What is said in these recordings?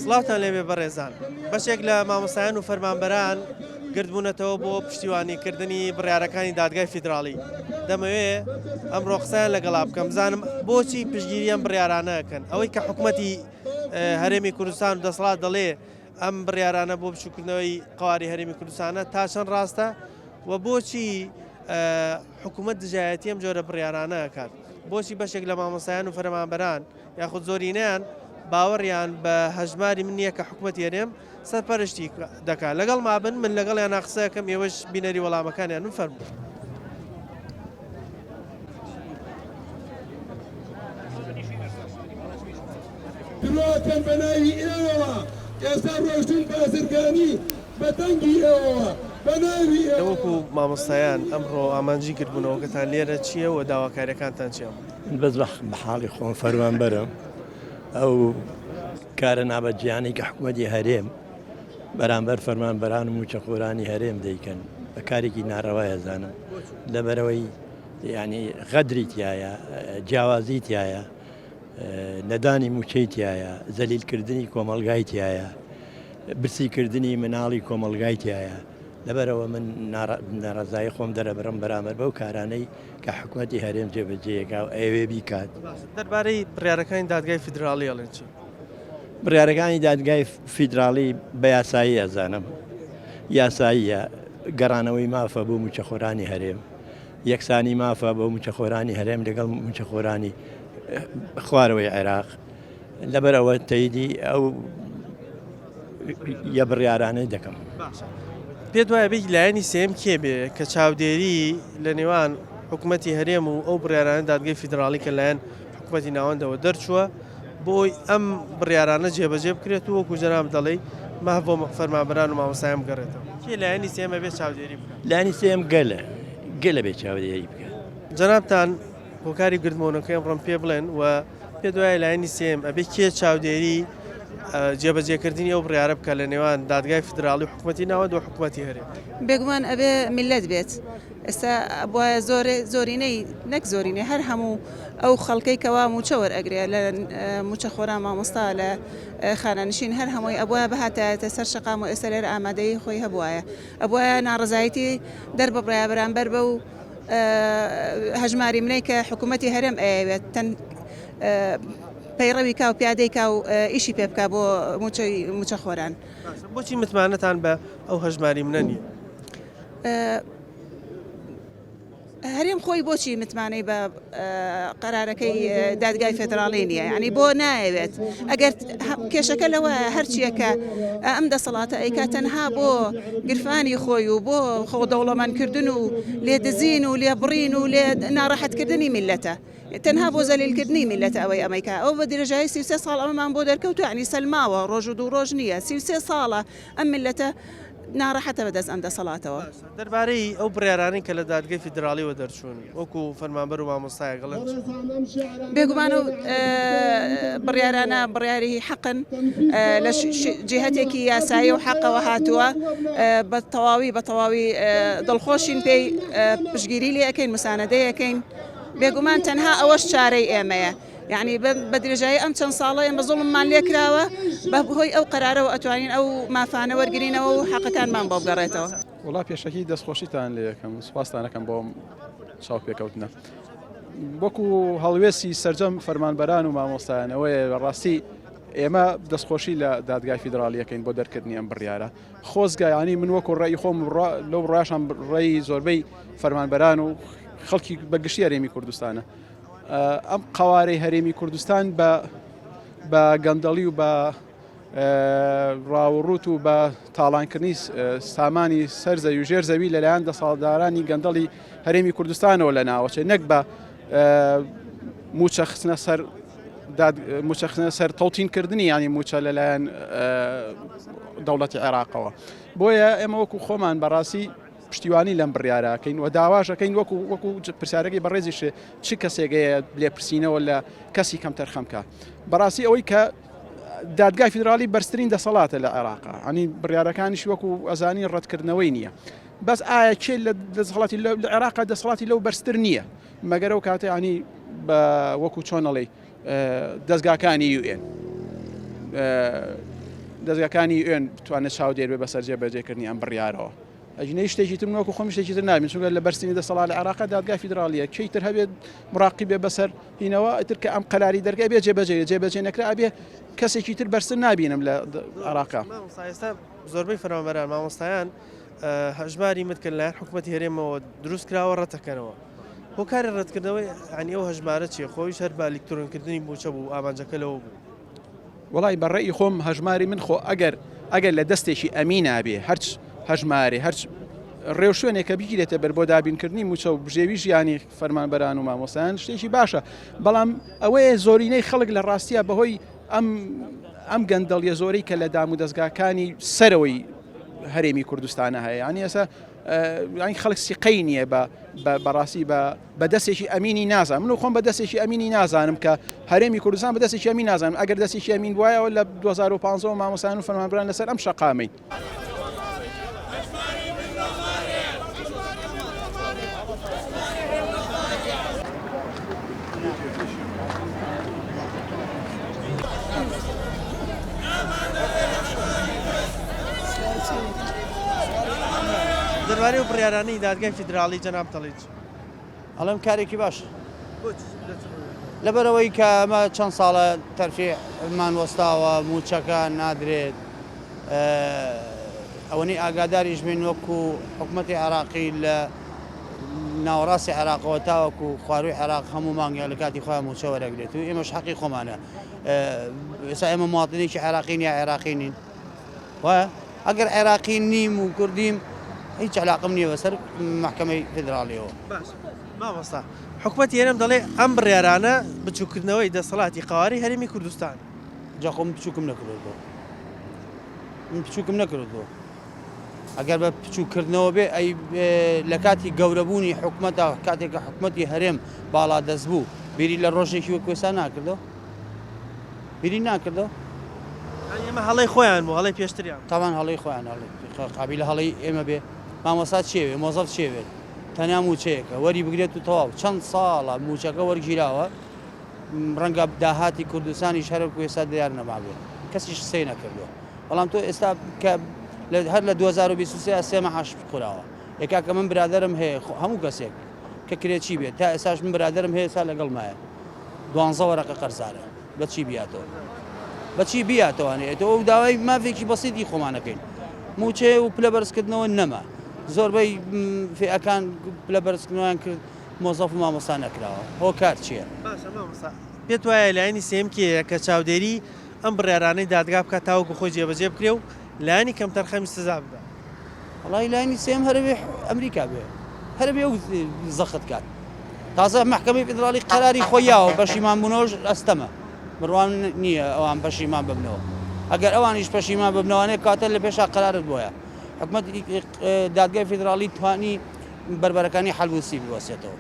سڵاوتان لێبێ بەڕێزان بەشێک لە مامۆستایان و فەرمانبەران گردبوونەتەوە بۆ پشتیوانیکردنی بڕیارەکانی دادگای فیدراڵی دەمەوێ ئەمڕۆ قسەیان لەگەڵا بکەم بزانم بۆچی پشتگیریان بڕیارانەکەن ئەوەی کە حکوومەتی هەرێمی کوردستان و دەسەڵات دەڵێ ئەم بڕیارانە بۆ بچووکردنەوەی قواری هەرێمی کوردستانە تا چەند ڕاستە و بۆچی حکوومەت دژایەتی ئەم جۆرە بڕیارانە ئەکات بۆچی بەشێک لە مامۆستایان و فەرمانبەران یاخود زۆرینەیان باوەڕیان بە هەژماری من نییە کە حکوومەت هێرێم سەرپەرشتی دەکات لەگەڵ مابن من لەگەڵیان قسەکەم ئێوەش بینەری وەڵامەکانیان من فەرموو. دلۆکەن بە ناوی ئێوەوە ئێستا ڕۆژتون بازرگانی بە دەنگی ئێوەوە بە ناوی وەکو مامۆستایان ئەمڕۆ ئامانجی کردبوونەوەکەتان لێرە چییە و داواکاریەکانتان چییە؟ بەس بە حاڵی خۆم فەرمانبەرم ئەو کارە نابەجیانەی کە حکوومەتی هەرێم بەرامبەر فەرمانبەران و موچەخۆرانی هەرێم دەیکەن بە کارێکی ناڕەوایە زانم لەبەرەوەی ینی غەدری تایە جیاوازی تایە نەدانی موچەی تایە زەلیلکردنی کۆمەلگای تایە برسیکردنی مناڵی کۆمەلگای تایە لەبەرەوە من ناڕزایی خۆم دەرەبرم بەرامبەر بەو کارانەی کە حکوومەتی هەرێم جێبەجێیەکە و ئەوێ بیکات. دەربارەی بڕیارەکانی دادگای فیدراڵی ئەڵێن چی؟ بڕیارەکانی دادگای فیدراڵی بە یاسایی ئەزانم یاساییە گەڕانەوەی مافە بۆ موچەخۆرانی هەرێم یەکسانی مافە بۆ موچەخۆرانی هەرێم لەگەڵ موچەخۆرانی خوارەوەی عێراق لەبەرەوە تەیدی ئەو یە بڕیارانەی دەکەم. پێت وایە بێک لایەنی سێم کێ بێ کە چاودێری لە نێوان حکوومەتی هەرێم و ئەو بڕیارانە دادگای فیدراڵی کە لایەن حکوومەتی ناوەندەوە دەرچووە بۆی ئەم بڕیارانە جێبەجێ بکرێت و وەکو جەناب دەڵێ ماف بۆ فەرمانبەران و مامۆستایان بگەڕێتەوە کێ لایەنی سێمە بێ چاودێری بکات؟ لایەنی سێم گەلە بێ چاودێری بکات. جەنابتان هۆکاری گردبوونەکەی ئەمڕۆم پێ بڵێن و پێت وایە لایەنی سێم ئەبێ کێ چاودێری جێبەجێکردنی ئەو بڕیارە بکە لە نێوان دادگای فیدراڵی و حکوومەتی ناوەند و حکوومەتی هەرێم؟ بێگومان ئەبێ میلەت بێت ئێستا وایە زۆرینەی نەک زۆرینەی هەر هەموو ئەو خەڵکەی کەوا موچە وەرئەگرێ لە موچەخۆران مامۆستا لە خانەنشین هەر هەمووی ئەبووە بەهاتایەتە سەر شەقام و ئێستا لێرە ئامادەی خۆی هەبوایە ئەبووە ناڕزایەتی دەربە بڕیابەرامبەر بە و هەژماری منەی کە حکوومەتی هەرێم ئەوێت پەیڕەوی کا و پیادەی کا و ئیشی پێ بکە بۆ موچەخۆران. بۆچی متمانەتان بە ئەو هەژماری منە نییە؟ هەرێم خۆی بۆچی متمانەی بە قەرارەکەی دادگای فێدراڵی نییە ینی بۆ نایەوێت ئەگەر کێشەکە لەوە هەرچیەکە ئەم دەسەڵاتە ئەیکا تەنها بۆ گرفانی خۆی و بۆ خۆدەوڵەمەندکردن و لێدزین و لێبڕین و لێ ناڕەحەتکردنی میلەتە تەنها بۆ زەلیلکردنی میلەتە ئەوەی ئەمریکا ئەو بە درێژایی 33 ساڵ ئەمەمان بۆ دەرکەوتو عنی سەلماوە ڕۆژ و دوو ڕۆژ نییە 33 ساڵە ئەم میلەتە ناڕەحەتە بەدەست ئەم دەسەڵاتەوە. دەربارەی ئەو بڕیارانەی کە لە دادگای فیدراڵیەوە دەرچوون وەکو فەرمانبەر و مامۆستایە گەڵێن بێگومان و بڕیارانە بڕیاری حەقن لە جهەتێکی یاسایی و حەقەوە هاتووە بە تەواوی دڵخۆشین پێی پشگیری لێ ئەەکەین مسانەدەی ئەەکەین بێگومان تەنها ئەوەش چارەی ئێمەیە یعنی بە درێژایی ئەم چەند ساڵە ئێمە زوڵممان لێکراوە بە بەهۆی ئەو قەرارەوە ئەتوانین ئەو مافانە وەرگرینەوە و حەقەکانمان بۆ بگەڕێتەوە. وڵا پێشەکی دەستخۆشیتان لێ یەکەم سوپاسدانەکەم بۆم چاوپێکەوتنە وەکو هەڵوێستی سەرجەم فەرمانبەران و مامۆستایانەوەیە بەڕاستی ئێمە دەستخۆشی لە دادگای فیدراڵیەکەین بۆ دەرکردنی ئەم بڕیارە خۆزگایانی من وەکو ڕێی خۆم لەو ڕاشان ڕێی زۆربەی فەرمانبەران و خەڵکی بەگشتی هەرێمی کوردستانە ئەم قوارەی هەرێمی کوردستان بە گەندەڵی و بە ڕاوڕوت و بە تاڵانکردنی سامانی سەرزەوی و ژێر زەوی لەلایەن دەسەڵاتدارانی گەندەڵی هەرێمی کوردستانەوە لە ناوەچێ نەک بە موچەخنە سەر تەڵتینکردنی ینی موچە لەلایەن دەوڵەتی عێراقەوە بۆیە ئێمە وەکو خۆمان بەڕاستی پشتیوانی لەم بڕیارەکەین و داواشەکەین وەکو پرسیارەکەی بەڕێزیش چ کەسێکەیە لێپرسینەوە لە کەسی کەم تەرخەمکە بەڕاستی ئەوەی کە دادگای فیدراڵی بەرزترین دەسەڵاتە لە عێراقا ئەنی بڕیارەکانیش وەکو ئەزانی ڕەتکردنەوەی نییە بەس ئایا چێ لە دەسەڵاتی لە عێراقا دەسەڵاتی لەو بەرزتر نییە مەگەر ئەو کاتێ ینی وەکو چۆنەڵێ دەستگاکانی UN دەستگاکانی ئێن بتوانێت چاودێر بێ بەسەر جێبەجێکردنی ئەم بڕیارەوە ئەژنەی شتێکی تر وەکو خۆم شتێکی تر نابین چونکە لە بەرسینی دەسەڵات لە عێراق دادگای فیدرالیە کەی تر هەبێت مراقی بێ بەسەر هینەوە ئیتر کە ئەم قەراری دەرگای بێ جێبەجێ نەکرا ئەبێ کەسێکی تر بەرسن نابینم لە عێراقا. ئێستا زۆربەی فەرمانبەران مامۆستایان هەژماری متکرد لایەن حکوومەتی هەرێمەوە دروست کراوە ڕەتەکەنەوە. هۆکاری ڕەتکردنەوەی عنی ئەو هەژمارە چیە خۆیش هەر بە ئەلکترۆنکردنی موچە بوو ئامانجەکە لەوە بوو. وڵی بەڕێی خۆم هەژماری من خۆ ئەگەر لە دەستێکی ئەمینە بێ هەرچ هەژمارێ هەرچ ڕێو شوێنێکە بگیرێتە بەر بۆ دابینکردنی موچە و بژێوی ژیانی فەرمانبەران و مامۆستایان شتێکی باشە بەڵام ئەوەیە زۆرینەی خەڵک لە ڕاستیە بەهۆی ئەم گەندەڵیە زۆرەی کە لە دام و دەستگاکانی سەرەوەی هەرێمی کوردستانە هەیە ینی ئێستا خەڵک سیقەی نییە بەڕاستی بە دەستێکی ئەمینی نازانم من خۆم بە دەستێکی ئەمینی نازانم کە هەرێمی کوردستان بە دەستێکی ئەمین نازانم ئەگەر دەستێکی ئەمین وایەوە لە 2015 مامۆستایان و فەرمانبەران لەسەر ئەم شەقامەی. دەربارەی و بڕیارانەی دادگای فیدراڵی جەناب دەڵێت ئەڵێم کارێکی باش لەبەرەوەی کە ئەمە چەند ساڵە تەرفیعمان وەستاوە موچەکە نادرێت ئەوەی ئاگاداریش بین وەکو حکوومەتی عێراقی لە ناوەڕاستی عێراقەوە تاوەکو خواروی عێراق هەموو مانگە لە کاتی خۆیان موچە وەرەگرێت و ئێمەش حەقی خۆمانە ئێستا ئێمە مواطنێکی عێراقین یا عێراقی نین وایە ئەگەر عێراقی نیم و کوردیم هیچ علاقم نییە بەسەر محکەمەی فیدراڵیەوە. مامۆستا حکوومەتی هێرم دەڵێ ئەم بڕیارانە بچووکردنەوەی دەسەڵاتی قاواری هەرێمی کوردستان جاخۆ من بچووکم نەکردەوە من بچووکم نەکردەوە ئەگەر بە بچووکردنەوە بێ ئەی لە کاتی گەورەبوونی حکوومەتە کاتێککە حکوومەتی هەرێم باڵا دەست بوو بیری لە ڕۆژێکی وە کوێسان ناکردەوە بیری ناکردەوە ئێمە هەڵی خۆیان بوو هەڵی پێشتریان تاوان هەڵی خۆیان قابل هەڵی ئێمە بێ مامۆستا چێوێ مۆزەف چێوێت تەنیا موچەیەکە وەری بگرێت و تەواو چەند ساڵە موچەکە وەرگیراوە ڕەنگە داهاتی کوردستانی شەرە کوێستا دیار نەمابێت کەسیش سەی نەکردووە بەڵام تۆ ئێستا کە هەر لە 2023 سێ مەحاش خوراوە یەکاکە من برادرم هەیە هەموو کەسێک کە کرێکی بێت تا ئێستاش من برادرم هەیە سا لەگەڵ مایە 12 وەرەقە قەرزارە بەچی بیاتەوە بەچی بیاتەوانێت ئەو داوای مافێکی بەسیتی خۆمانەکەین موچێ و پلە بەرزکردنەوە نەما زۆربەی فئەکان پلە بەرزکردنەوەیان کرد مۆزەف و مامۆستا نەکراوە هۆکار چییە؟ پێت وایە لایەنی سێمکیە کە چاودێری ئەم بڕیارانەی دادگا بکات تاوەکو خۆی جێبەجێ بکرێ و لایەنی کەم تەرخەمی سزا بدات. وڵی لایەنی سێم هەربێ ئەمریکا بێ هەربێ و زەخت کات تازە محکەمەی فیدراڵی قەراری خۆیاوە بەشیمان بوونەوەش ئەستەمە بڕوان نییە ئەوان پەشیمان ببنەوە ئەگەر ئەوانیش پەشیمان ببنەوەنێ کاتە لە پێشا قەرارت بۆیە حکوومەتی دادگای فیدراڵی توانی بربەرەکانی حەلبوسی بوەسێتەوە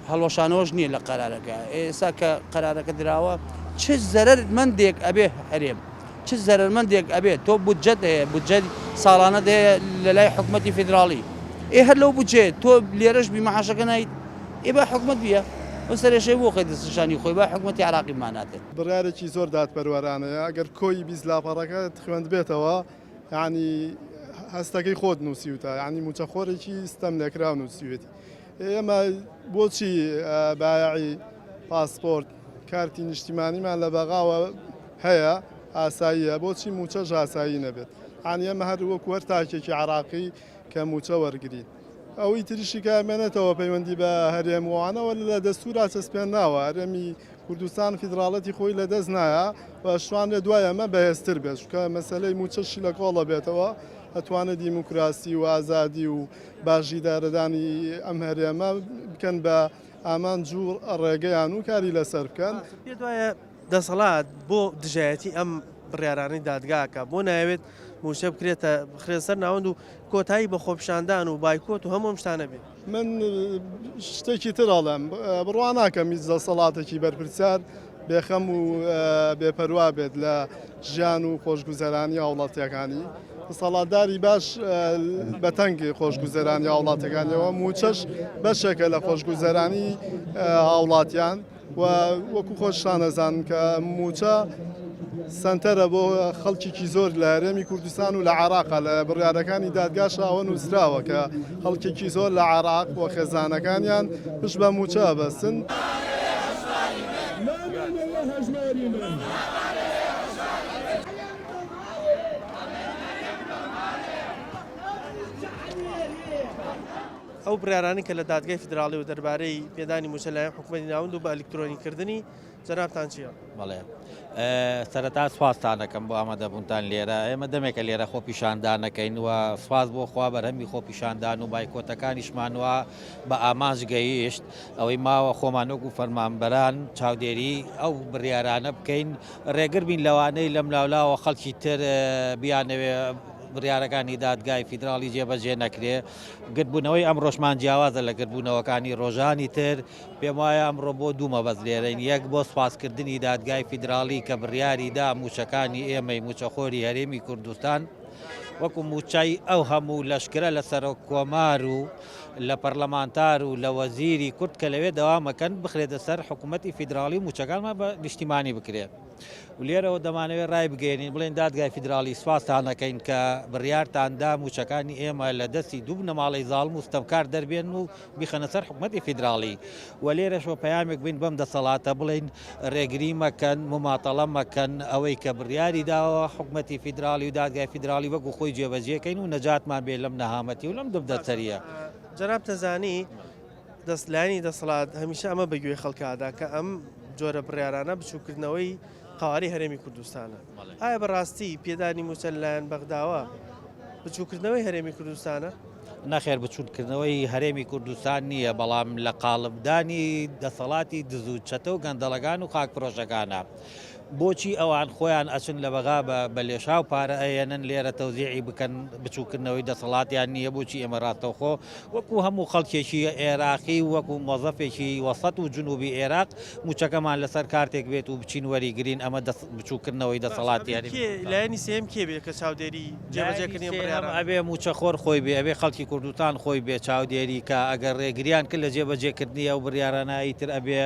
هەڵوەشانەوەش نییە لە قەرارەکە ئێستا کە قەرارەکە دراوە چ زەرەرمەندێک ئەبێ هەرێم چ زەرەرمەندێک ئەبێت تۆ بودجەت هەیە بودجەت ساڵانە هەیە لە لای حکوومەتی فیدراڵی هەر لەو بودجێت تۆ لێرەش بیمەحاشەکە نایت بە حکوومەت بیە ئەو سەرێشەی بۆ خۆی دەستشانی خۆی بە حکوومەتی عێراقی ماناتێت بڕیارێکی زۆر دادپەروەرانەیە ئەگەر کۆی بیزلاپەڕەکە خوێند بێتەوە یعنی هەستەکەی خۆت نووسیوتە ینی موچەخۆرێکی ستەم لێکراو نووسیوێتی ئێمە بۆچی بایعی پاسپۆرت کارتی نیشتیمانیمان لە بەغاوە هەیە ئاساییە بۆچی موچەش ئاسایی نەبێت عنی ئەمە هەر وەک وەرتاکێکی عراقی کە موچە وەرگین ئەوەی تریشی کامێنێتەوە پەیوەندی بە هەرێموانەوە لە دەستورا چەسپێن ناوە هەرێمی کوردستان فیدراڵەتی خۆی لە دەست نایە و شوان لە دوای ئەمە بەهێزتر بێت کە مەسلەی موچەشی لە کۆڵە بێتەوە ئەتوانێت دیموکراسی و ئازادی و باشی دارەدانی ئەم هەرێمە بکەن بە ئامان جوور ڕێگەیان و کاری لەسەر بکەن پێت وایە دەسەڵات بۆ دژایەتی ئەم بڕیارانەی دادگاکە بۆ ناوێت موشە بکرێتە بخرێسەر ناوەند و کۆتایی بە خۆپشاندان و بایکۆت و هەموو شتانە بێت من شتێکی ترڵم بڕوان ناکەم هیچ دەسەڵاتێکی بەرپرسیار بێخەم و بێپەروا بێت لە ژیان و خۆشگوزەرانی هاوڵاتیەکانی دەسەڵاتداری باش بەتەنگی خۆشگوزەرانی هاوڵاتەکانیەوە موچەش بەشێکە لە خۆشگوزەرانی هاوڵاتیان و وەکو خۆشتان نەزان کە موچە سنتەرە بۆ خەڵکێکی زۆر لە هەرێمی کوردستان و لە عێراقا لە بڕیارەکانی دادگا شاوە نووسراوە کە خەڵکێکی زۆر لە عێراق و خێزانەکانیان پشت بە موچە بەستن. ئەو بڕیارانی کە لە دادگای فیدراڵی و دەربارەی پێدانی موچە لایەن حکوومەتی ناوەند و بە ئەلکترۆنیکردنی جەنابتان چییە؟ بەڵێ سەرەتا سوازتانەکەم بۆ ئامادەبوونتان لێرە ئێمە دەمێکە لێرە خۆ پیشاندانەکەین و سواز بۆ خوا بەرهەمی خۆ پیشاندان و بایکۆتەکانیشمانوە بە ئامانج گەیشت ئەوەی ماوە خۆمانۆک و فەرمانبەران چاودێری ئەو بڕیارانە بکەین ڕێگر بین لەوانەی لەم لاولاوە خەڵکی تر بیانەوێ بڕیارەکانی دادگای فیدراڵی جێبەجێ نەکرێ گرتبوونەوەی ئەم ڕۆژمان جیاوازە لە گرتبوونەوەکانی ڕۆژانی تر پێم وایە ئەمڕۆ بۆ دوو مەبەست لێرەین یەک بۆ سوپاسکردنی دادگای فیدراڵی کە بڕیاریدا موچەکانی ئێمەی موچەخۆری هەرێمی کوردستان وەکو موچای ئەو هەموو لەشکرە لە سەرۆک کۆمار و لە پەرلەمانتار و لە وەزیری کورد کە لەوێ دەوامەکەن بخرێتە سەر حکوومەتی فیدراڵی موچەکانمان بە نیشتیمانی بکرێت و لێرەوە دەمانەوێت ڕای بگەێنین بڵێن دادگای فیدراڵی سوازتانەکەین کە بڕیارتاندا موچەکانی ئێمە لە دەستی دوو بنەماڵی زاڵم و ستەمکار دەربێن و بیخەنە سەر حکوومەتی فیدراڵی و لێرەشەوە پەیامێک بین بەم دەسەڵاتە بڵین ڕێگری مەکەن مماتەڵە مەکەن ئەوەی کە بڕیاری داوە حکوومەتی فیدراڵی و دادگای فیدراڵی وەکو خۆی جێبەجێکەین و نەجاتمان بێ لەم نەهامەتی و لەم دەبدەچەریە. جەناب تەزانی دەستلایانی دەسەڵات هەمیشە ئەمە بەگوێی خەڵکادا کە ئەم جۆرە بڕیارانە بچووکردنەوەی قاواری هەرێمی کوردستانە. ئایا بەڕاستی پێدانی موچە لەلایەن بەغداوە بچووکردنەوەی هەرێمی کوردستانە؟ نەخێر بچوونکردنەوەی هەرێمی کوردستان نییە بەڵام لە قاڵبدانی دەسەڵاتی دزوو چەتە و گەندەڵەکان و خاکفرۆشەکانە. بۆچی ئەوان خۆیان ئەچن لە بەغا بە لێشاو پارە ئەیەنن لێرە تەوزیعی بکەن بچووکردنەوەی دەسەڵاتیان نییە بۆچی ئێمە ڕاستەوخۆ وەکو هەموو خەڵکێکی عێراقی وەکو مۆزەفێکی وەسەد و جنوبی عێراق موچەکەمان لەسەر کارتێک بێت و بچین وەریگرین ئەمە بچووکردنەوەی دەسەڵاتیانی لایەنی سێم کێ بێت کە چاودێری جێبەجێکردنی بڕیارە ئەبێ موچەخۆر خۆی بێ ئەبێ خەڵکی کوردستان خۆی بێ چاودێری کە ئەگەر ڕێگریان کرد لە جێبەجێکردنی ئەو بڕیارانایی تر ئەبێ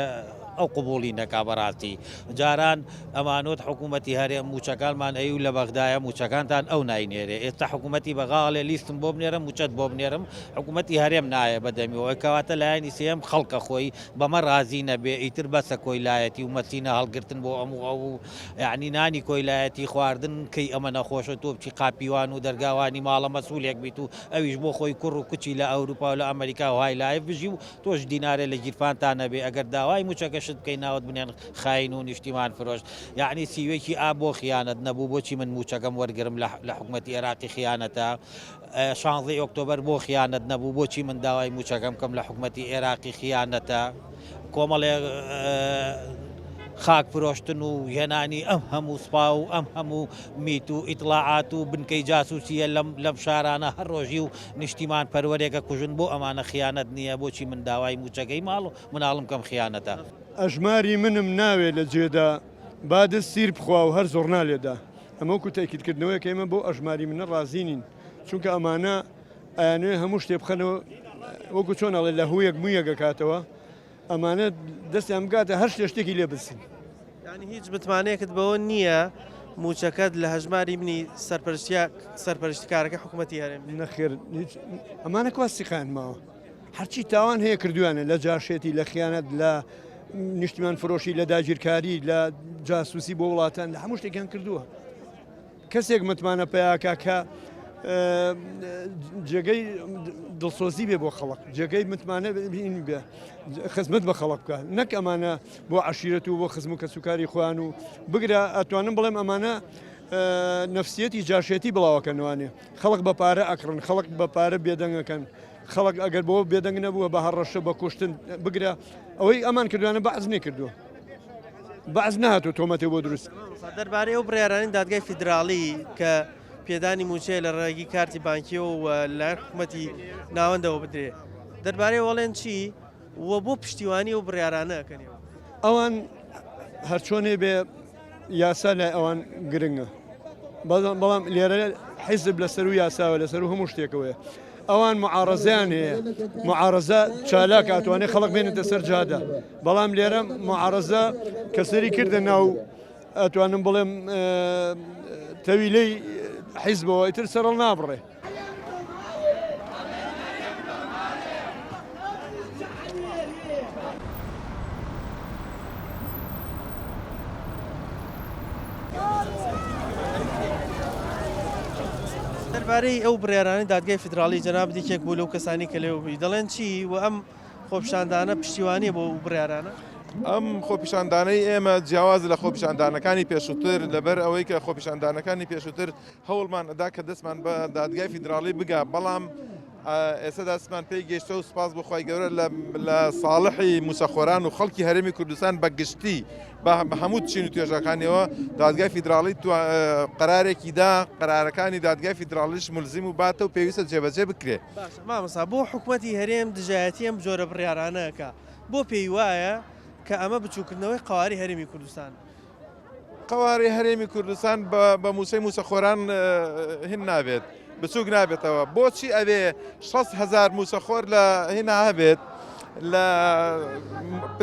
ئەو قبولی نەکا بەڕاستی جاران ئەمانۆت حکوومەتی هەرێم موچەکانمان ئەی و لە بەغدایە موچەکانتان ئەو ناینێرێ ئێستا حکوومەتی بەغاڵێ لیستم بۆ بنێرم موچەت بۆ بنێرم حکوومەتی هەرێم نایە بەدەمیەوە کەواتە لایەنی سێم خەڵکە خۆی بەمە ڕازی نەبێ ئیتر بەسە کۆیلایەتی و مەسینە هەڵگرتن بۆ ئەموو ئەو یعنی نانی کۆیلایەتی خواردن کەی ئەمە نەخۆشە تۆ بچی قاپیوان و دەرگاوانی ماڵە مەسوولێک بیت و ئەویش بۆ خۆی کوڕ و کچی لە ئەوروپا و لە ئەمریکا و های لایف بژی و تۆش دینارێ لە گیرفانتان نەبێ ئەگەر داوای موچەکەشت بکەی ناوت بنێن خاین و نیشتیمان فرۆشت یعنی سیوێکی بۆ خیانەت نەبوو بۆچی من موچەکەم وەرگرم لە حکوومەتی عێراقی خیانەتە 16 ئۆکتۆبەر بۆ خیانەت نەبوو بۆچی من داوای موچەکەم کەم لە حکوومەتی عێراقی خیانەتە کۆمەڵێ خاک فرۆشتن و هێنانی ئەم هەموو سوپا و ئەم هەموو میت و ئیتلاعات و بنکەی جاسوسیە لەم شارانە هەر ڕۆژی و نیشتیمان پەروەرێکە کوژن بۆ ئەمانە خیانەت نییە بۆچی من داوای موچەکەی ماڵ و مناڵم کەم خیانەتە ئەژماری منم ناوێت لە جێدا با دەست سیر بخوا و هەر زۆرنا لێدا ئەمە وەکو تاکیدکردنەوەی کە ئێمە بۆ ئەژماری منە ڕازینین چونکە ئەمانە ئەیانوێ هەموو شتێ بخەنەوە وەکو چۆن ئەڵێ لە هویەک مویەکەکاتەوە ئەمانە دەستیان بگاتە هەر شتێکی لێ بچین ینی هیچ متمانەیەکت بەوە نییە موچەکەت لە هەژماری منی سەرپەرشتیکارەکە حکوومەتی هەرێم نەخێر ئەمانە کواسیقان ماوە هەرچی تاوان هەیە کردوانە لە جاشێتی لە خیانەت لە نیشتیمان فرۆشی لە داگیرکاری لە جاسوسی بۆ وڵاتان لە هەموو شتێکیان کردووە کەسێک متمانە پێیاکە کە جێگەی دڵسۆزی بێ بۆ خەڵک جێگەی متمانە بێ خزمەت بە خەڵک بکە نەک ئەمانە بۆ عشیرەت و بۆ خزم و کەسوکاری خوان و بگرە ئەتوانم بڵێم ئەمانە نەفسیەتی جاشێتی بڵاوەکەنوانێ خەڵک بە پارە ئەکڕن خەڵک بە پارە بێدەنگەکەن خەڵک ئەگەر بۆ بێدەنگ نەبووە بە هەڕەشە بە کوشتن بگرە ئەوەی ئەمان کردوانە بەعز نێکردووە بەعز نهاتوە تۆمەتێ بۆ دروست دەربارەی ئەو بڕیارانی دادگای فیدراڵی کە پێدانی موچێ لە ڕێگی کارتی بانکیەوە و لایەن حکوومەتی ناوەندەوە بدرێ دەربارەی وەڵێن چی وە بۆ پشتیوانی و بڕیارانە ئەەکەنەوە ئەوان هەرچۆنێ بێ یاسا لای ئەوان گرنگە بەڵام لێرە حیزب لەسەر و یاساوە لەسەر و هەموو شتێکەوەیە ئەوان معارەزیان هەیە معارەزە چالاک ئەتوانێت خەڵک بێنێتە سەر جادە بەڵام لێرە معارەزە کەسەری کردە ناو ئەتوانم بڵێم تەویلەی حیزبەوە ئیتر سەرڵ نابڕێ. دەربارەی ئەو بڕیارانەی دادگای فیدراڵی جەناب دیکێک بوو لەو کەسانی کە لێوە دەڵێن چی و ئەم خۆپیشاندانە پشتیوانیە بۆ بڕیارانە؟ ئەم خۆپیشاندانەی ئێمە جیاواز لە خۆپیشاندانەکانی پێشووتر لەبەر ئەوەی کە خۆپیشاندانەکانی پێشووتر هەوڵمان ئەدا کە دەستمان بە دادگای فیدراڵی بگا، بەڵام ئێستا دەستمان پێی گەیشتە و سپاس بخوای گەورە لە ساڵحی موسەخۆران و خەڵکی هەرێمی کوردستان بە گشتی بە هەموو چین و توێژەکانیەوە دادگای فیدراڵی قەرارێکی دا قەرارەکانی دادگای فیدراڵیش ملزم و باتە و پێویستە جێبەجێ بکرێ. مامەسا بۆ حکوومەتی هەرێم دژایەتی ئەم جۆرە بڕیارانەکە بۆ پێی وایە کە ئەمە بچووکردنەوەی قواری هەرێمی کوردستان. قواری هەرێمی کوردستان بە موسەی موسەخۆران هین نابێت، بچووک نابێتەوە. بۆچی ئەوێ 600,000 موسەخۆر لە هێنا هەبێت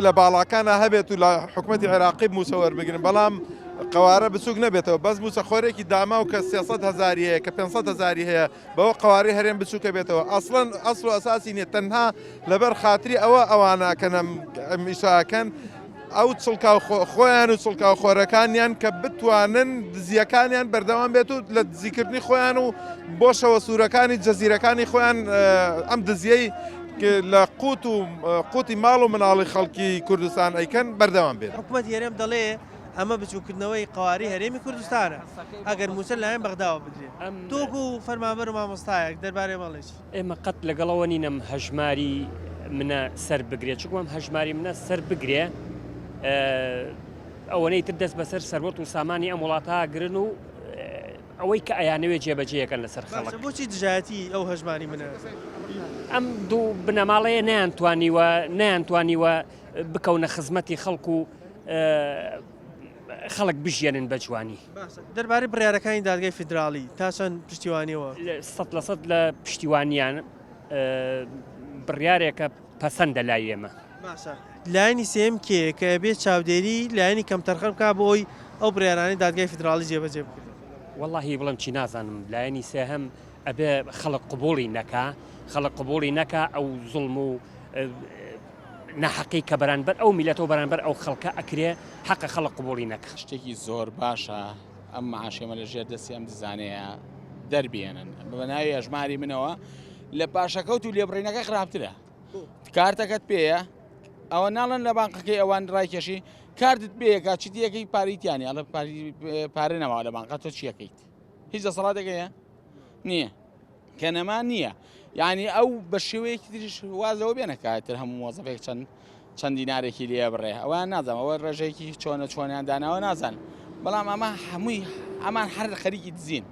لە باڵاکانە هەبێت و لە حکوومەتی عێراقی موسەوەر بگرن، بەڵام قوارە بچووک نەبێتەوە. بەس موسەخۆرێکی داما و کە 300,000 هەیە کە 500,000 هەیە بەوە قواری هەرێم بچووکە بێتەوە. ئەسڵەن ئەسڵ و ئەساسی نیە، تەنها لەبەر خاتری ئەوە ئەوانەکەنم ئیشاکەن ئەو چڵکا خۆیان و چڵکا خۆرەکانیان کە بتوانن دزیەکانیان بەردەوام بێت و لە دزیکردنی خۆیان و بۆشەوە سوورەکانی جەزیرەکانی خۆیان ئەم دزیەی لە قوتی ماڵ و مناڵی خەڵکی کوردستان ئەیکەن بەردەوام بێت. حکوومەتی هەرێم دەڵێ ئەمە بچووکردنەوەی قواری هەرێمی کوردستانە ئەگەر موسە لایەن بەغداوە بدرێت. تۆکو و فەرمانبەر و مامۆستایەک دەربارەی مەڵێکی ئێمە قەت لەگەڵەوە نینەم هەژماری منە سەر بگرێت، چکوم هەژماری منە سەر بگرێ ئەوەنەی تر دەست بەسەر سەروەت و سامانی ئەم وڵاتە گرن و ئەوەی کە ئەیانەوێت جێبەجێەکەن لەسەر خەڵک. بۆچی دژایەتی ئەو هەژمانی منە؟ ئەم دوو بنەماڵەیە نەیانتوانیوە بکەونە خزمەتی خەڵک و خەڵک بژێنن بە جوانی. دەربارەی بڕیارەکانی دادگای فیدراڵی تا چەند پشتیوانیەوە؟ 100% لە پشتیوانیان بڕیارێکە پەسەندە لای ئێمە. لایانی سێم کە بێت چاودێری لایانی کەم تەرخەم کا بۆی ئەو بڕیارانی دادگای فیدراڵی جێبەجێ بکرێت. واللهی بڵم چی نازانم، لایانی سێهم ئەبێ خەڵک قبوڵی نەکا ئەو زوڵم و نەحەقی کە بەرامبەر ئەو میلەتەوە بەرامبەر ئەو خەڵکە ئەکرێ حەقە خەڵک قبوڵی نەکە. شتێکی زۆر باشە ئەم معاشێمە لە ژێر دەستی ئەم دزانەیە دەربێنن بە ناوی هەژماری منەوە لە پاشەکەوت و لێبڕینەکە خراپترە. کارتەکەت پێیە ئەوە ناڵەن لە بانقەکەی ئەوان ڕایکێشی کارتت پێیەکە چیتیەکەی پاریتیانی ئەڵە پارە نەما لە بانقە تۆ چیەکەیت؟ هیچ دەسەڵاتێکەیە نییە، کەنەمان نییە. یعنی ئەو بە شێوەیەکی تریش وازەوە بێنەکاتر هەموو مۆزەفێک چەند دینارێکی لێ بڕێ ئەویان نازانم ئەوە ڕێژەیەکی چۆنیان داناوە نازان، بەڵام ئەمە هەمووی ئەمان هەر خەریکی دزین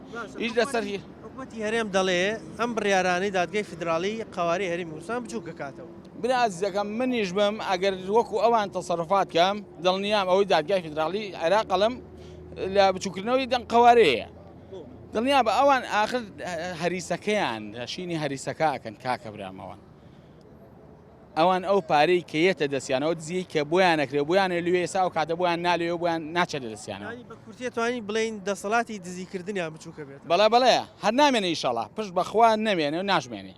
هیچ لەسەر حکوومەتی هەرێم دەڵێ ئەم بڕیارانەی دادگای فیدراڵی قواری هەرێمی کوردستان بچووک دەکاتەوە. بنا عزیزەکەم منیش بم ئەگەر وەکو ئەوان تەسەڕفات کەم دڵنیام ئەوەی دادگای فیدراڵی عێراق قەڵم لە بچووکردنەوەی دەنگ قوارەیە دڵنیا بە ئەوان ئاخر هەریسەکەیان شینی هەریسەکەکەن کاکە برامەوە ئەوان ئەو پارەی کە یەتە دەستیانەوە دزی کە بۆیان نەکرێ بۆیانە لوێ سا و کاتە بۆیان نالێەوە بۆیان ناچێت لە دەستیانەوە بە کورتێ توانی بڵین دەسەڵاتی دزیکردنیان بچووکە بێت. بەڵێ هەر نامێنێ ئیشەڵا پشت بەخوا نەمێنێ و ناژمێنێ.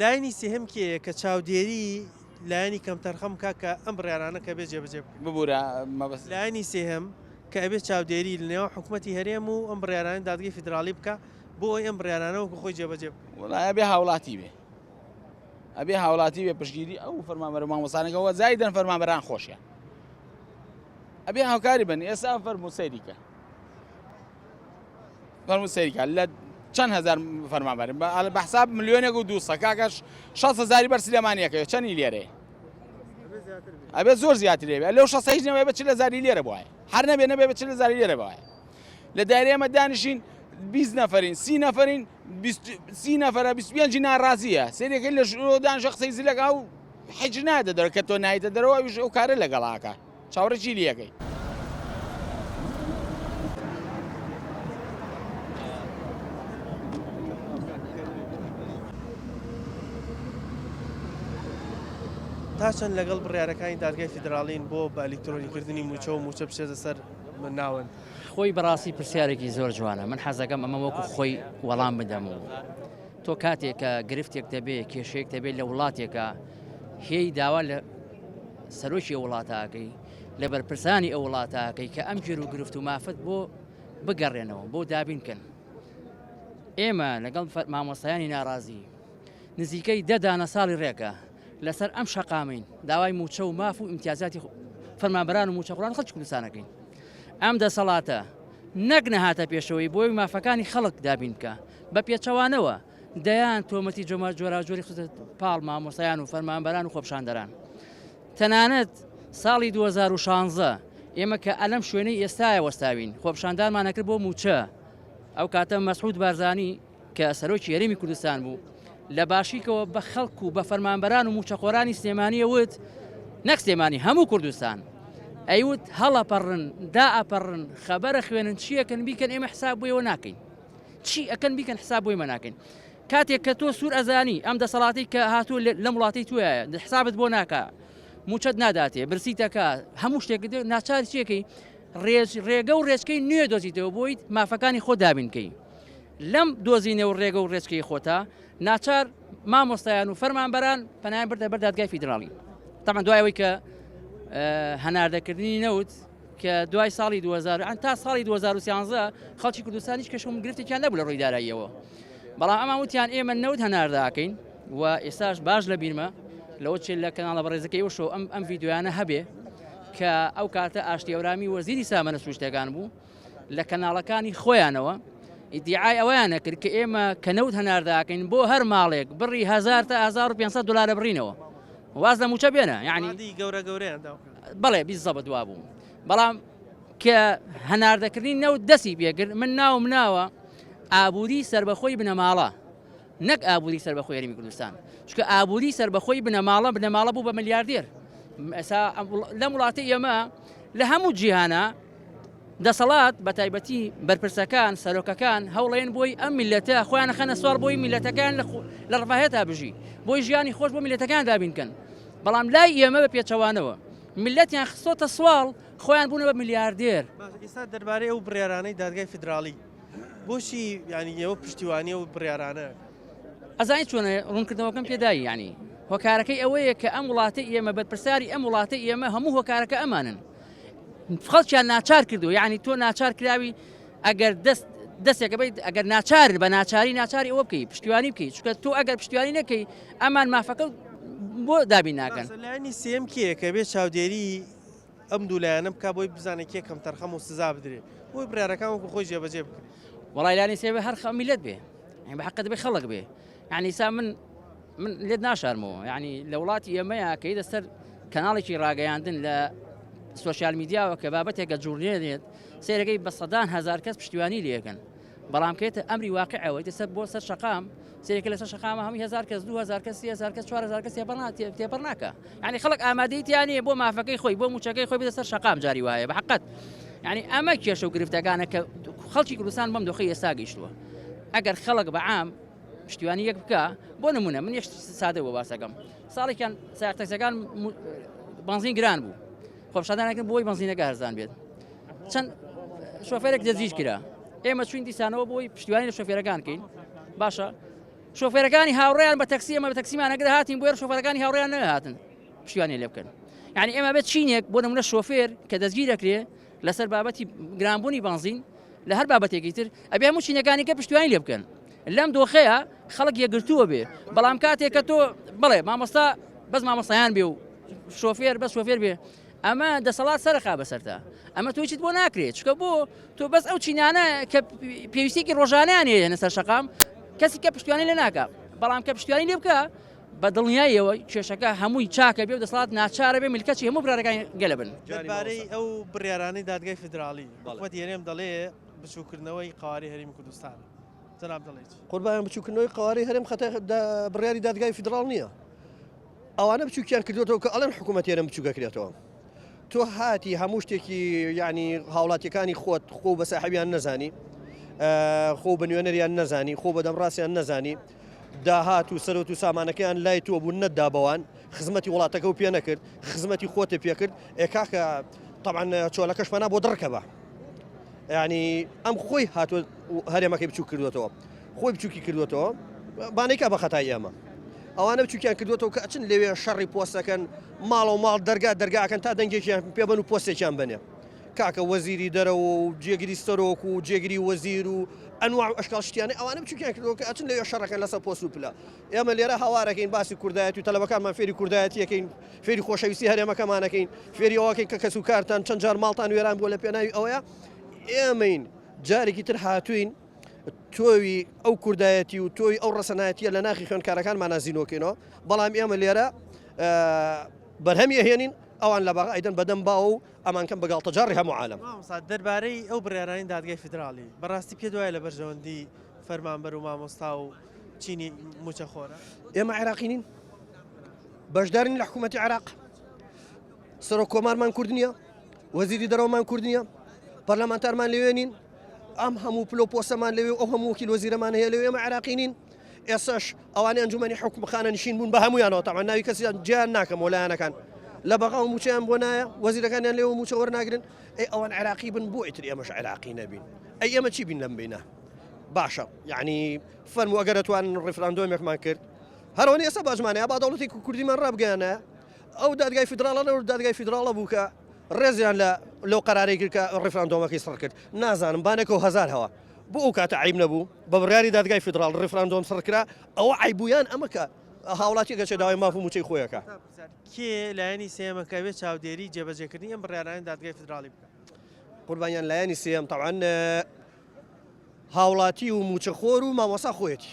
لایانی سێهم کە چاودێری لایانی کەم تەرخەم کاکە ئەم بڕیارانە کە بێت جێبەجێ ببوورە لایانی سێهم کە ئەبێت چاودێری لەنێوە حکوومەتی هەرێم و ئەم بڕیارانی دادگای فیدراڵی بکە بۆ ئەم بڕیارانەوە خۆی جێبەجێ وڵایە بێ هاوڵاتی بێ ئەبێ هاوڵاتی بێ پشگیری ئەو فەرمانبەر مامۆستانەکەەوە زایدەن فەرمانبەران خۆشیە ئەبێ هاوکاری بن. ئێستا فەرموو سەیریکە لە چەند هەزار فەرمانبەرن بە حساب ملیۆنێک و 200 کاکەش 600,000 بەر سلێمانیەکەوە چەندی لێرەیە ئەبێ زۆر زیاتر لێبێ لەو 600 هیچ نەبێ بە 40,000 لێرە بووە هەر نەبێ بە 40,000 لێرە بووە لە دایرە ئێمە دانیشین 20 نەفەرین 30 نەفەرین 30 نەفەرە 25 ناڕازیە سێرێکەکە لە ژۆ دانیشە قسەی زلەکە و حیج نادە دەرە کە تۆ نایتە دەرەوە ئەو کارە لەگەڵاکە چاوەڕێکی لەکەی. تاچەند لەگەڵ بڕیارەکانی دادگای فیدراڵین بۆ بە ئەلیکترۆنیکردنی موچە و موچە بچێتە سەر ناون. خۆی بەڕاستی پرسیارێکی زۆر جوانە من حەزەکەم ئەمە وەکو خۆی وەڵام بدەم و تۆ کاتێک کە گرفتێک دەبێت کێشەیەک دەبێت لە وڵاتێکە هێی داوا لە سەرۆکی وڵاتاکەی لە بەرپرسانی ئەو وڵاتاکەی کە ئەم گیر و گرفت و مافت بۆ بگەڕێنەوە بۆ دابینکەن. ئێمە لەگەڵ مامۆستایانی ناڕازی نزیکەی 10 دانە ساڵی ڕێکە لەسەر ئەم شەقامین داوای موچە و ماف و ئیمتیازاتی فەرمانبەران و موچەخۆران خەڵکی کوردستانەکەین. ئەم دەسەڵاتە نەک نەهاتە پێشەوەی بۆی مافەکانی خەڵک دابین بکە بە پێچەوانەوە دەیان تۆمەتی جۆراجۆری خستە پاڵ مامۆستایان و فەرمانبەران و خۆپشاندەران. تەنانەت ساڵی 2016 ئێمە کە ئەلەم شوێنەی ئێستایە وەستاوین خۆپشاندانمانەکرد بۆ موچە ئەو کاتە مەسعود بارزانی کە سەرۆکی هەرێمی کوردستان بوو لە باشیکەوە بە خەڵک و بە فەرمانبەران و موچەخۆرانی سلێمانیە وت نەک سلێمانی هەموو کوردستان ئەیوت هەڵەپەڕن دائەپەڕن خەبەرە خوێنن چیەکەن بیکەن ئێمە حساب بۆیەوە ناکەین چی ئەکەن بیکەن حساب بۆی مەناکەین. کاتێک کە تۆ سوور ئەزانی ئەم دەسەڵاتی کە هاتوو لە وڵاتی توایە حسابت بۆ ناکە موچەت ناداتێ برسیتەکە هەموو شتێک ناچاری چیەکەی ڕێگە و ڕێچکەی نوێ دۆزیتەوە بۆیت مافەکانی خۆ دابینکەی لەم دۆزینەوە ڕێگە و ڕێچکەی خۆتا ناچار مامۆستایان و فەرمانبەران پەنایان بردە بەر دادگای فیدراڵی. تەمان دوایەوەی کە هەناردەکردنی نەوت کە دوای ساڵی 2000 تا ساڵی 2013 خەڵکی کوردستان هیچ کەشم گرفتێکیان نەبوو لە ڕووی داراییەوە. بەڵام ئەمان وتیان ئێمە نەوت هەناردەکەین و ئێستاش باش لە بیرمە لەوە چێت لە کەناڵە بەڕێزەکەی وشۆ ئەم ڤیددیویانە هەبێ کە ئەو کاتە ئاشتیێورامی وەزیری سامانە سوشتەکان بوو لە کەناڵەکانی خۆیانەوە ئیدعای ئەویانە کرد کە ئێمە کە نەوت هەناردەکەین بۆ هەر ماڵێک بڕی 1000 تا 1500 دلار بڕینەوە واز لە موچە بێنە یعنی گەورە گەورەیان بەڵێ 20 بەدوا بوو. بەڵام کە هەناردەکردنی نەوت دەستی پێکرد من ناوم ناوە ئابووری سربەخۆی بنەماڵە نەک ئابووری سربەخۆی هەرێمی کوردستان چکە ئابووری سربەخۆی بنەماڵە بوو بە ملیاردێر. لەم وڵاتی ئێمە لە هەموو جیهانە دەسەڵات بە تایبەتی بەرپرسەکان سەرۆکەکان هەوڵێن بۆی ئەم میلەتە خۆیان خەنە سوار بۆی میلەتەکان لە ڕفاهێتا بژی بۆی ژیانی خۆش بۆ میلەتەکان دابینکەن. بەڵام لای ئێمە بە پێچەوانەوە میلەتیان خستۆتە سوال خۆیان بوون بە میلیاردێر. ئێستا دەربارەی ئەو بڕیارانەی دادگای فیدراڵی بۆچی ینی ئێوە پشتیوانی و بڕیارانە ئەزانی چۆنە ڕوونکردنەوەکەم پێدایی ینی هۆکارەکەی ئەوەیە کە ئەم وڵاتی ئێمە بەرپرساری ئەم وڵاتی ئێمە هەموو هۆکارەکە ئەمانن خەڵکیان ناچار کردو یعنی تۆ ناچار کراوی ئەگەر دەستێکە بیت ئەگەر ناچار بە ناچاری ئەوە بکەی پشتیوانی بکەیت چکە تۆ ئەگەر پشتیوانی نەکەی ئەمان مافەکە بۆ دابین ناکەن. لایانی سێم کێ کە بێت چاودێری ئەم دوولایانە بکە بۆی بزانێت کێ کەم تەرخەم و سزا بدرێت بۆی بڕیارەکان وەکو خۆی جێبەجێ بکەن. وڵای لانی سێ هەر میلەت بێ بە حەقت بێ خەڵک بێ یعنی سا من لێت ناشارمەوە یعنی لە وڵاتی ئێمەیە کەی دەسەر کەناڵێکی ڕاگەیاندن لە سوۆسیال میدیاوە کە بابەتێکە جوورنێنێت سێرەکەی بە 100,000 کەس پشتیوانی لێکەن بەڵام کێتە ئەمری واقعەوەی دەسەر بۆ سەر شەقام سێرەکە لەسەر شەقامە هەمی 1000 کەس 2000 کەس 3000 کەس 4000 کەس تێپەڕ ناکە یعنی خەڵک ئامادەیتیانە بۆ مافەکەی خۆی بۆ موچەکەی خۆی بدە سەر شەقام جاری وایە بە حەقەت یعنی ئەمە کێشە و گرفتەکانە کە خەڵکی کوردستان بەم دۆخی ئێستا گەیشتووە ئەگەر خەڵک بە عام پشتیوانی یەک بکە بۆ نمونە من یەک سادە بۆ باسەکەم ساڵێکیان سایەقتەکسەکان بنزین گران بوو خۆپشاندانەکەن بۆی بنزینەکە هەرزان بێت چەند شۆفێرێک دەستگیر کرا ئێمە چوین دیسانەوە بۆی پشتیوانی لە شۆفێرەکان کەین باشە شۆفێرەکانی هاوڕێیان بە تەکسی ئەمە بە تەکسیمانەگەر هاتین بۆ شۆفێرەکانی هاوڕێیان نەهاتن پشتیوانی لێ بکەن یعنی ئێمە بێت چینێک بۆ نمونە شۆفێر کە دەستگیر دەکرێ لەسەر بابەتی گرانبوونی بنزین لە هەر بابەتێکی تر ئەبێ هەموو چینەکانی کە پشتیوانی لێ بکەن لەم دۆخەیە خەڵک یەکگرتووە بێ بەڵام کاتێک کە تۆ بڵێ مامۆستا بەس مامۆستایان بێ و شۆفێر بەس شۆفێر بێ ئەمە دەسەڵات سەرخا بەسەرتا ئەمە تۆچیت بۆ ناکرێت چکە بۆ تۆ بەس ئەو چینانە کە پێویستێکی ڕۆژانیان هەیە سەر شەقام کەسی کە پشتیوانی لێ ناکە بەڵام کە پشتیوانی لێ بکە بە دڵنیاییەوە کێشەکە هەمووی چاکە بێ و دەسەڵات ناچارە بێ میلکەتی هەموو برارەکانی گەلە بن. دەربارەی ئەو بڕیارانەی دادگای فیدراڵی حکومەت هێرێم دەڵێ بچووکردنەوەی قواری هەرێمی کوردستان جەناب دەڵێت قوربان بچووکردنەوەی قواری هەرێم خەتە بڕیاری دادگای فیدراڵ نییە ئەوانە بچووکیان کردوێتەوە کە ئەڵەن حکوومەت هێرم بچووکەکرێتەوە تۆ هاتی هەموو شتێکی یعنی هاوڵاتیەکانی خۆت خۆ بە ساحەبیان نەزانی خۆ بە نوێنەریان نەزانی خۆ بە دەمڕاستیان نەزانی داهات و سەرۆت و سامانەکەیان لای تۆ بوون نەدابەوان خزمەتی وڵاتەکە و پێ نەکرد خزمەتی خۆتە پێکرد کاکە طبعا چۆلەکەشمانە بۆ دڕکەبە ینی ئەم خۆی هاتووە هەرێمەکەی بچوو کردوێتەوە خۆی بچووکی کردوێتەوە بانێکە بە خەتای ئێمە ئەوانە بچووکیان کردوێتەوە کە ئەچن لەوێ شەڕی پۆستەکەن ماڵ و ماڵ دەرگاکەن تا دەنگێکیان پێبن و پۆستێکیان بنێ کاکە وەزیری دەرەوە و جێگیری سەرۆک و جێگیری وەزیر و ئەنواع و ئەشکال شتیانە ئەوانە بچووکیان کردووە کە ئەچن لەوێ شەڕەکەن لەسەر پۆست و پلە ئێمە لێرە هاوارەکەین باسی کوردایەتی و تەلەبەکانمان فێری کوردایەتیەکەین فێری خۆشەویستی هەرێمەکەمانەکەین فێری ئەوەکەین کە کەس و کارتان چەند جار ماڵتان وێران بووە لە پێناوی ئەوەیە ئێمەین جارێکی تر هاتوین تۆوی ئەو کوردایەتی و تۆی ئەو ڕەسەنایەتیە لە ناخی خوێندکارەکانمان نازینۆکەینەوە بەڵام ئێمە لێرە بەرهەمی ئەهێنین ئەوان لە باغا ئەیدەن بەدەم باو و ئەمانکەم بەگاڵتەجاری هەموو عالم دەربارەی ئەو بڕیارانی دادگای فیدراڵی بەڕاستی پێ دوایە لە بەرژەوەندی فەرمانبەر و مامۆستا و چینی موچەخۆرە ئێمە عێراقینین بەشدارین لە حکوومەتی عێراق سەرۆک کۆمارمان کورد نییە وەزیری دەرەوەمان کورد نییە پەرلەمانتارمان لەوێنین ئەم هەموو پلۆ پۆسەمان لەوێ ئەو هەموو وەکیل وەزیرەمان هەیە لەوێ ئێمە عێراقینین ئێساش ئەوانەی ئەنجومەنی حکومخانە نشین بوون بە هەمویانەوە تەمان ناوی کەسیان جیان ناکەم وەلایەنەکان لە بەغا و موچیان بۆ نایە وەزیرەکانیان لێوە موچە وەرناگرن ئەوان عێراقی بن بۆ ئیتر ئێمەش عێراقی نەبین ئەمە چی بین لەم بینە باشە یعنی فەرمو ئەگەر دەتوانن ڕێفراندۆمێکمان کرد هەرەوەی ئێستا باژمانەیە با دەوڵەتی کوردیمان ڕابگەیانە ئەو دادگای فیدراڵە لەو دادگای فیدراڵە بوو کە ڕێزیان لەو قەرارەی کرد کە ڕێفراندۆمەکەی سڕ کرد نازانم بانێکەوە هەزار هەوە بۆ ئەو کاتە عیب نەبوو بە بڕیاری دادگای فیدراڵ ڕێفراندۆم سڕکرا ئەوە عیبویان ئەمە کە هاوڵاتیەکە چێ داوای ماف و موچەی خۆیەکە کێ لایەنی سێمەکەوێت چاودێری جێبەجێکردنی ئەم بڕیارانی دادگای فیدراڵی بکە قوربانیان لایەنی سێم تەعاان هاوڵاتی و موچەخۆر و مامۆسا خۆیەتی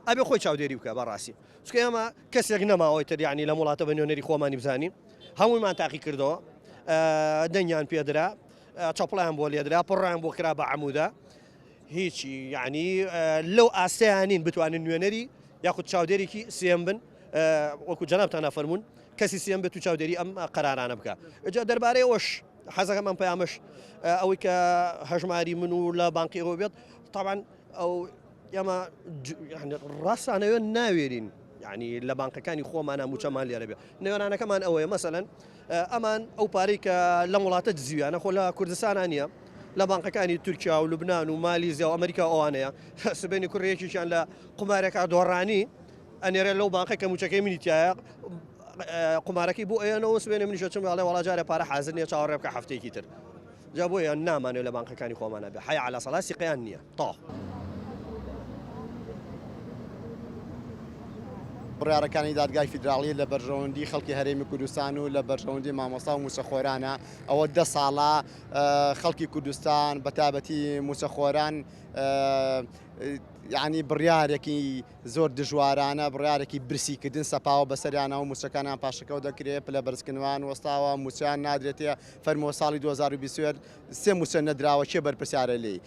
ئەبێ خۆی چاودێری بکە بەڕاستی چکە ئێمە کەسێک نەماوەی تر یعنی لە وڵاتە بە نوێنەری خۆمانی بزانین هەموویمان تاقی کردەوە دەنگیان پێدرا چاپڵیان بۆ لێدرا پڕیان بۆ کرا بە عەموودە هیچی یعنی لەو ئاسەیانین بتوانین نوێنەری یاخود چاودێرێکی سێم بن وەکو جەنابتان نافەرمونون کەسی سێم بێت و چاودێری ئەم قەرارانە بکە ئەجا دەربارەی ئەوش حەزەکەمان پەیامەش ئەوەی کە هەژماری من و لە بانقی ئەوە بێت طبعا ئەو ئێمە ڕاستانەوە ناوێرین یعنی لە بانقەکانی خۆمانە موچەمان لێرە بێ نێوانانەکەمان ئەوەیە مەسەلەن ئەمان ئەو پارەی کە لە وڵاتە دزیویانە خۆ لە کوردستانە نییە لە بانقەکانی تورکیا و لوبناان و مالیزیا و ئەمریکا ئەوانەیە سبێنی کوڕێکیشان لە قمارێکا دۆڕانی ئەنێرە لەو بانقە کە موچەکەی منیتیایە قمارەکەی بۆ ئەیەنەوە سبێنە منیشە چم باڵێ وڵاجارە پارە حازر نیە چاوەڕێ بکە هەفتەیەکی تر جا بۆیە نامانێت لە بانقەکانی خۆمانە بێ حیا عەلا سەڵاسی قیان نییە تا بڕیارەکانی دادگای فیدراڵی لە بەرژەوەندی خەڵکی هەرێمی کوردستان و لە بەرژەوەندی مامۆستا و موچەخۆرانە ئەوە 10 ساڵە خەڵکی کوردستان بەتابەتی موچەخۆران یعنی بڕیارێکی زۆر دژوارانە بڕیارێکی برسیکردن سەپاوە بەسەریانەوە موچەکانیان پاشەکەەوە دەکرێت پلە بەرزکردنەوەیان وەستاوە موچیان نادرێتە فەرمەوە ساڵی 2020 سێ موچە نەدراوە چێ بەرپرسیارە لێی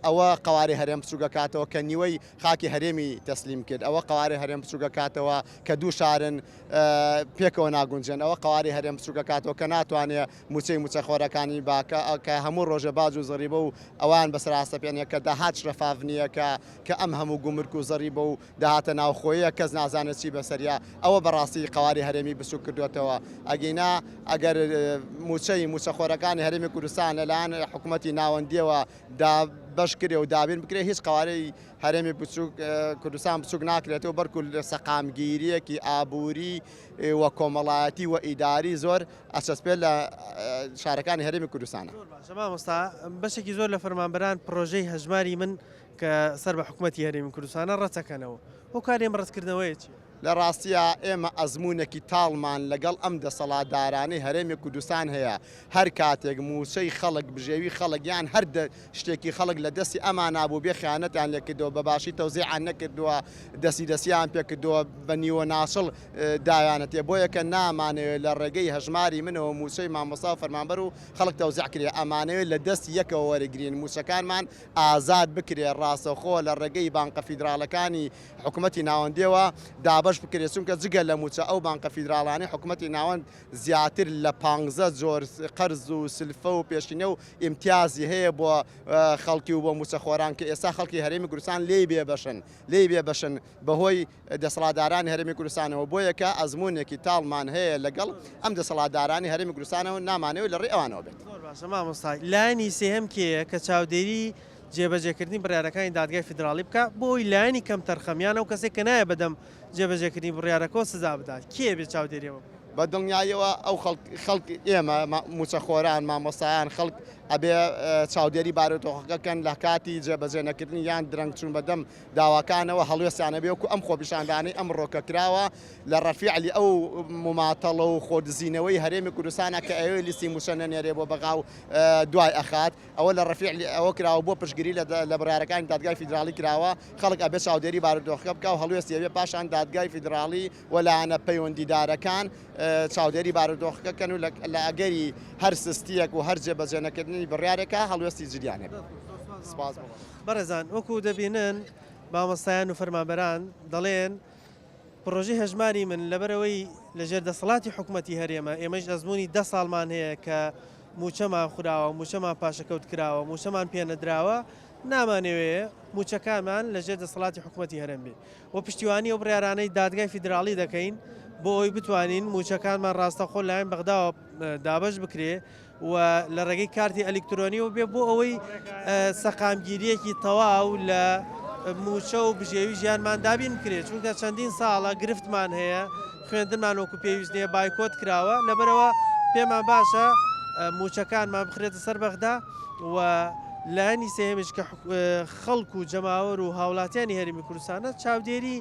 ئەوە قواری هەرێم بچووکە کاتەوە کە نیوەی خاکی هەرێمی تەسلیم کرد ئەوە قواری هەرێم بچووکە کاتەوە کە دوو شارن پێکەوە ناگونجێن ئەوە قواری هەرێم بچووکە کاتەوە کە ناتوانێت موچەی موچەخۆرەکانی باکە کە هەموو ڕۆژە باج و زەریبە و ئەوان بەسەراستە پێنێ کە داهات شەفاف نییە کە ئەم هەموو گومرگ و زەریبە و داهاتە ناوخۆیە کەس نازانێت چی بەسەریا ئەوە بەڕاستی قواری هەرێمی بچووک کردوێتەوە ئەگەینا ئەگەر موچەی موچەخۆرەکانی هەرێمی کوردستان لەلایەن حکوومەتی ناوەندیەوە بەش کرێ و دابین بکرێ هیچ قوارەی هەرێمی کوردستان بچووک ناکرێتەوە بەرکو لە سەقامگیریەکی ئابووری وە کۆمەڵایەتی و ئیداری زۆر ئەسەسپێت لە شارەکانی هەرێمی کوردستانە مامۆستا بەشێکی زۆر لە فەرمانبەران پرۆژەی هەژماری من کە سەر بە حکوومەتی هەرێمی کوردستانە ڕەچەکەنەوە بۆ کارێم ڕەتکردنەوەیەکی لە ڕاستیە ئێمە ئەزمونێکی تاڵمان لەگەڵ ئەم دەسەڵاتدارانەی هەرێمی کوردستان هەیە هەر کاتێک موچەی خەڵک بژێوی خەڵک یان هەر شتێکی خەڵک لە دەستی ئەمان نابوو بێ خیانەتیان لێکردەوە بەباشی تەوزیعیان نەکردووە دەستیان پێکردووە بە نیوە ناشڵ داوانەتێ بۆیە کە نامانەوێت لە ڕێگەی هەژماری منەوە موچەی مامۆستا و فەرمانبەر و خەڵک تەوزیع کرێ ئەمانەوێت لە دەستی یەکەوە وەرەگرین موچەکانمان ئازاد بکرێ ڕاستەوخۆ لە ڕێگەی بانقە فیدراڵەکانی حکوومەتی ناوەندیەوە دابەش دابش بکرێت چونکە جگە لە موچە ئەو بانکە فیدراڵانی حکوومەتی ناوەند زیاتر لە 15 جۆر قەرز و سلفە و پێشینە و ئیمتیازی هەیە بۆ خەڵکی و بۆ موچەخۆران کە ئێستا خەڵکی هەرێمی کوردستان لێی بێ بەشن بەهۆی دەسەڵاتدارانی هەرێمی کوردستانەوە بۆ یەکە ئەزمونێکی تاڵمان هەیە لەگەڵ ئەم دەسەڵاتدارانی هەرێمی کوردستانەوە نامانەوە لە ڕێ ئەوانەوە بێت. باشە مامۆستای لایەنی سێهەم کێیە کە چاودێری جێبەجێکردنی بڕیارەکانی دادگای فیدراڵی بکە بۆی لایەنی کەم تەرخەمیان ئەو کەسێک کە نایە بەدەم جێبەجێکردنی بڕیارەکە سزا بدات کێ بێت چاودێریەوە بە دڵنیاییەوە ئەو خەڵک ئێمە موچەخۆران مامۆستایان خەڵک ئەبێ چاودێری بارودۆخەکەکەن لە کاتی جێبەجێ نەکردنی یان درەنگ چوون بەدەم داواکانەوە هەڵوێستیانە بێ وکو ئەم خۆپیشاندانەی ئەم ڕۆکە کراوە لە ڕەفیعلی ئەو مماتەڵە و خۆدزینەوەی هەرێمی کوردستانە کە ئەوێ لیستی موچە نەنێرێ بۆ بەغاو دوای ئەخات ئەوە لە ڕەفیعلی ئەوە کراوە بۆ پشتگیری لە بڕیارەکانی دادگای فیدراڵی کراوە خەڵک ئەبێ چاودێری بارودۆخەکە بکە و هەڵوێستی ئەبێ پاشان دادگای فیدراڵی وەلایەنە پەیوەندیدارەکان چاودێری بارودۆخەکەن و لە ئەگەری هەر سستیەک و هەر جێبەجێ نەکردنی بڕیارێکە هەڵوێستی جریانێ بەڕێزان وەکو دەبینن مامۆستایان و فەرمانبەران دەڵێن پرۆژەی هەژماری من لەبەرەوەی لەژێر دەسەڵاتی حکوومەتی هەرێمە ئێمەش ئەزمموی 10 ساڵمان هەیە کە موچەمان خوراوە موچەمان پاشەکەوت کراوە موچەمان پێنەدراوە نامانەوەیە موچەکانمان لەژێر دەسەڵاتی حکوومەتی هەرێم بێ و پشتیوانی ئەو بڕیارانەی دادگای فیدراڵی دەکەین بۆ ئەوی بتوانین موچەکانمان ڕاستەخۆ لایەن بەغداوە دابش بکرێ و لە ڕێگەی کارتی ئەلکترۆنیەوە بێ بۆ ئەوەی سەقامگیریەکی تەواو لە موچە و بژێوی ژیانمان دابین کرێت چونکە چەندین ساڵە گرفتمان هەیە خوێندنمان وەکو پێویست نیە بایکۆت کراوە لەبەرەوە پێمان باشە موچەکانمان بخرێتە سەر بەغدا و لایەنی سێهەمیش کە خەڵک و جەماوەر و هاوڵاتیانی هەرێمی کوردستانە چاودێری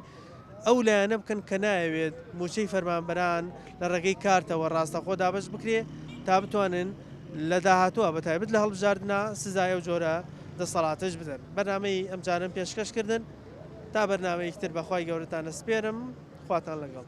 ئەو لایەنە بکەن کە نایەوێت موچەی فەرمانبەران لە ڕێگەی کارتەوە ڕاستەخۆ دابش بکرێ تا بتوانن لە داهاتووە بەتایبەت لە هەڵبژاردنە سزای ئەو جۆرە دەسەڵاتش بدەن بەرنامەی ئەم جارم پێشکەشکردن تا بەرنامەیەکتر بەخوای گەورەتانە سپێرم خواتان لەگەڵ